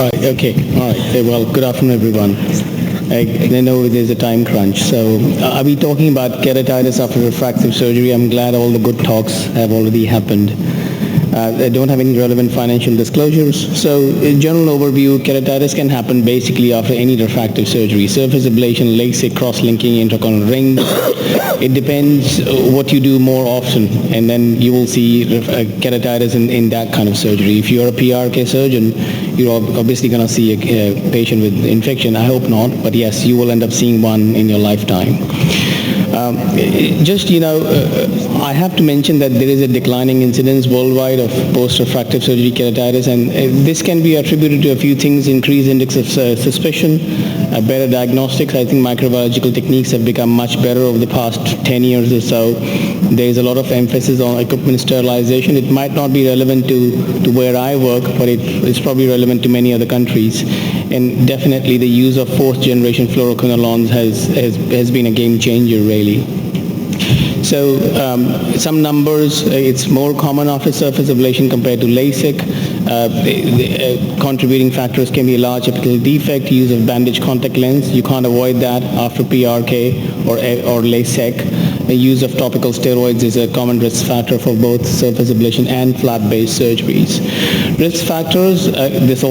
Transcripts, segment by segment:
Right, okay, all right. Well, good afternoon, everyone. I know there's a time crunch, so are we talking about keratitis after refractive surgery? I'm glad all the good talks have already happened. I don't have any relevant financial disclosures. So, in general overview, keratitis can happen basically after any refractive surgery. Surface ablation, LASIK, cross-linking, intracorneal ring. It depends what you do more often, and then you will see keratitis in that kind of surgery. If you're a PRK surgeon, you're obviously going to see a patient with infection. I hope not, but yes, you will end up seeing one in your lifetime. I have to mention that there is a declining incidence worldwide of post-refractive surgery keratitis, and this can be attributed to a few things: increased index of suspicion, better diagnostics. I think microbiological techniques have become much better over the past 10 years or so. There is a lot of emphasis on equipment sterilization. It might not be relevant to where I work, but it's probably relevant to many other countries. And definitely the use of fourth generation fluoroquinolones has been a game changer, really. So some numbers, it's more common after surface ablation compared to LASIK. Contributing factors can be a large apical defect, use of bandage contact lens. You can't avoid that after PRK or LASIK. The use of topical steroids is a common risk factor for both surface ablation and flap-based surgeries. Risk factors, this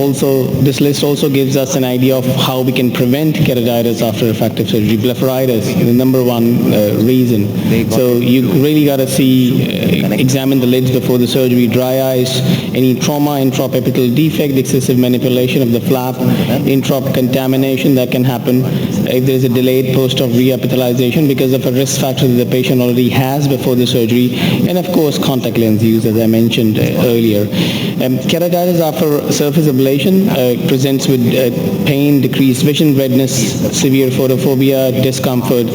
list also gives us an idea of how we can prevent keratitis after refractive surgery. Blepharitis is the number one reason. So you really got to examine the lids before the surgery. Dry eyes, any trauma, intraepical defect, excessive manipulation of the flap, intraop contamination that can happen if there is a delayed post-op reepithelialization because of a risk factor that the patient already has before the surgery, and of course contact lens use, as I mentioned earlier. Keratitis after surface ablation presents with pain, decreased vision, redness, severe photophobia, discomfort.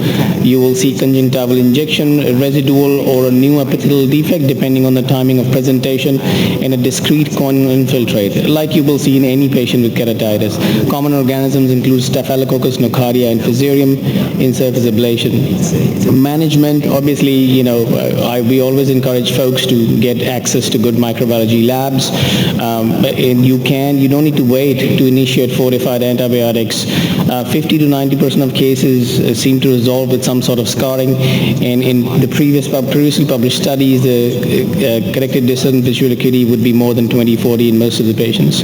You will see conjunctival injection, residual or a new epithelial defect depending on the timing of presentation, and a discrete corneal infiltrate, like you will see in any patient with keratitis. Common organisms include Staphylococcus, Nocardia, and Fusarium in surface ablation. Management, obviously, we always encourage folks to get access to good microbiology labs. And you don't need to wait to initiate fortified antibiotics. 50 to 90% of cases seem to resolve with some sort of scarring, and in the previously published studies, the corrected discerned visual acuity would be more than 20/40 in most of the patients.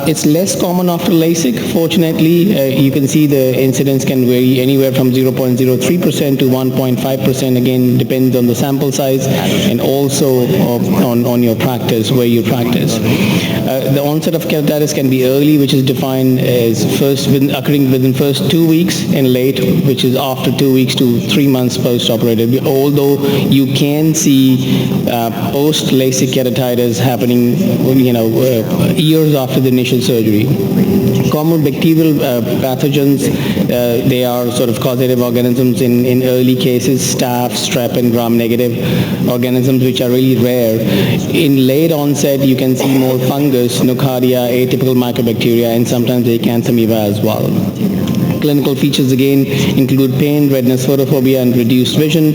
It's less common after LASIK. Fortunately, you can see the incidence can vary anywhere from 0.03% to 1.5%. Again, depends on the sample size and also on your practice, where you practice. The onset of keratitis can be early, which is defined as occurring within first 2 weeks, and late, which is after 2 weeks to 3 months post-operative. Although you can see post-LASIK keratitis happening, years after the initial surgery. Common bacterial pathogens, they are sort of causative organisms in early cases, staph, strep, and gram-negative organisms, which are really rare. In late onset, you can see more fungus, nocardia, atypical mycobacteria, and sometimes acanthamoeba as well. Clinical features again include pain, redness, photophobia, and reduced vision.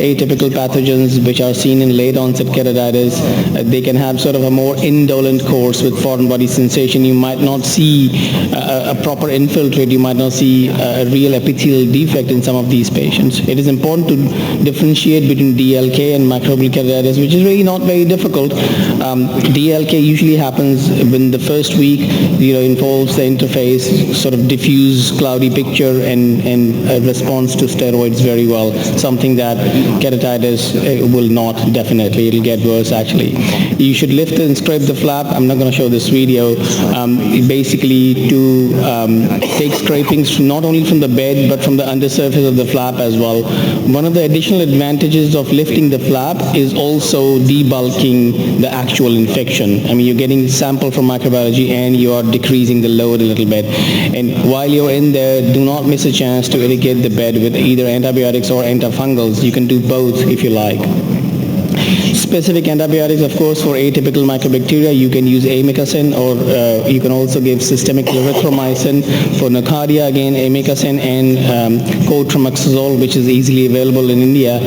Atypical pathogens which are seen in late onset keratitis, they can have sort of a more indolent course with foreign body sensation. You might not see a proper infiltrate. You might not see a real epithelial defect in some of these patients. It is important to differentiate between DLK and microbial keratitis, which is really not very difficult. DLK usually happens within the first week. Involves the interface, sort of diffuse, cloudy picture, and a response to steroids very well, something that keratitis will not, definitely. It'll get worse, actually. You should lift and scrape the flap. I'm not going to show this video. Basically to take scrapings not only from the bed, but from the undersurface of the flap as well. One of the additional advantages of lifting the flap is also debulking the actual infection. I mean, you're getting sample from microbiology and you are decreasing the load a little bit. And while you're in there, do not miss a chance to irrigate the bed with either antibiotics or antifungals. You can do both if you like. Specific antibiotics, of course, for atypical mycobacteria, you can use amikacin, or you can also give systemic erythromycin. For nocardia, again, amikacin and cotrimoxazole, which is easily available in India.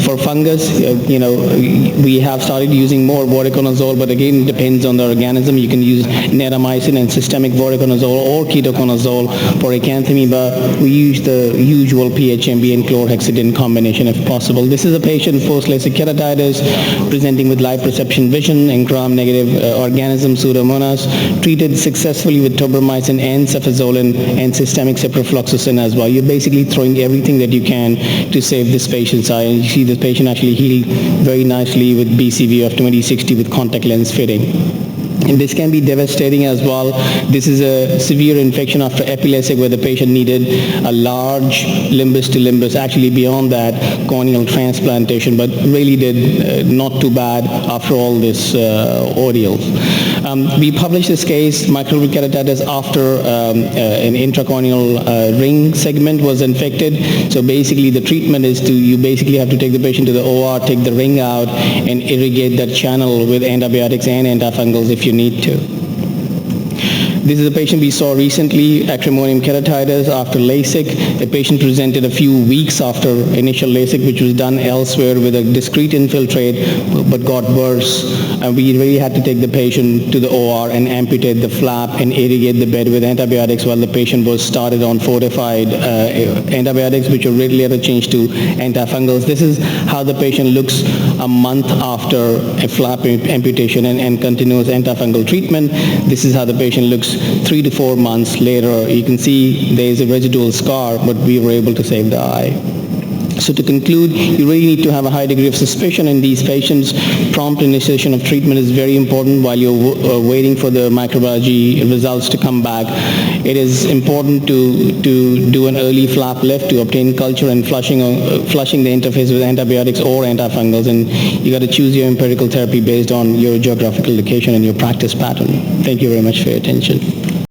For fungus, we have started using more voriconazole, but again, it depends on the organism. You can use netamycin and systemic voriconazole or ketoconazole. For acanthamoeba, we use the usual PHMB and chlorhexidine combination if possible. This is a patient post-LASIK keratitis presenting with live perception vision and gram-negative organism Pseudomonas, treated successfully with tobramycin and cefazolin and systemic ciprofloxacin as well. You're basically throwing everything that you can to save this patient's eye. And you see this patient actually healed very nicely with BCV of 2060 with contact lens fitting. And this can be devastating as well. This is a severe infection after epilepsy where the patient needed a large limbus to limbus, actually beyond that, corneal transplantation, but really did not too bad after all this ordeal. We published this case, microbial keratitis, after an intracorneal ring segment was infected. So basically the treatment is you basically have to take the patient to the OR, take the ring out, and irrigate that channel with antibiotics and antifungals if you need to. This is a patient we saw recently, acrimonium keratitis after LASIK. The patient presented a few weeks after initial LASIK, which was done elsewhere with a discrete infiltrate, but got worse. And we really had to take the patient to the OR and amputate the flap and irrigate the bed with antibiotics while the patient was started on fortified antibiotics, which were later changed to antifungals. This is how the patient looks a month after a flap amputation and continuous antifungal treatment. This is how the patient looks 3 to 4 months later. You can see there is a residual scar, but we were able to save the eye. So to conclude, you really need to have a high degree of suspicion in these patients. Prompt initiation of treatment is very important while you're waiting for the microbiology results to come back. It is important to do an early flap lift to obtain culture and flushing the interface with antibiotics or antifungals, and you got to choose your empirical therapy based on your geographical location and your practice pattern. Thank you very much for your attention.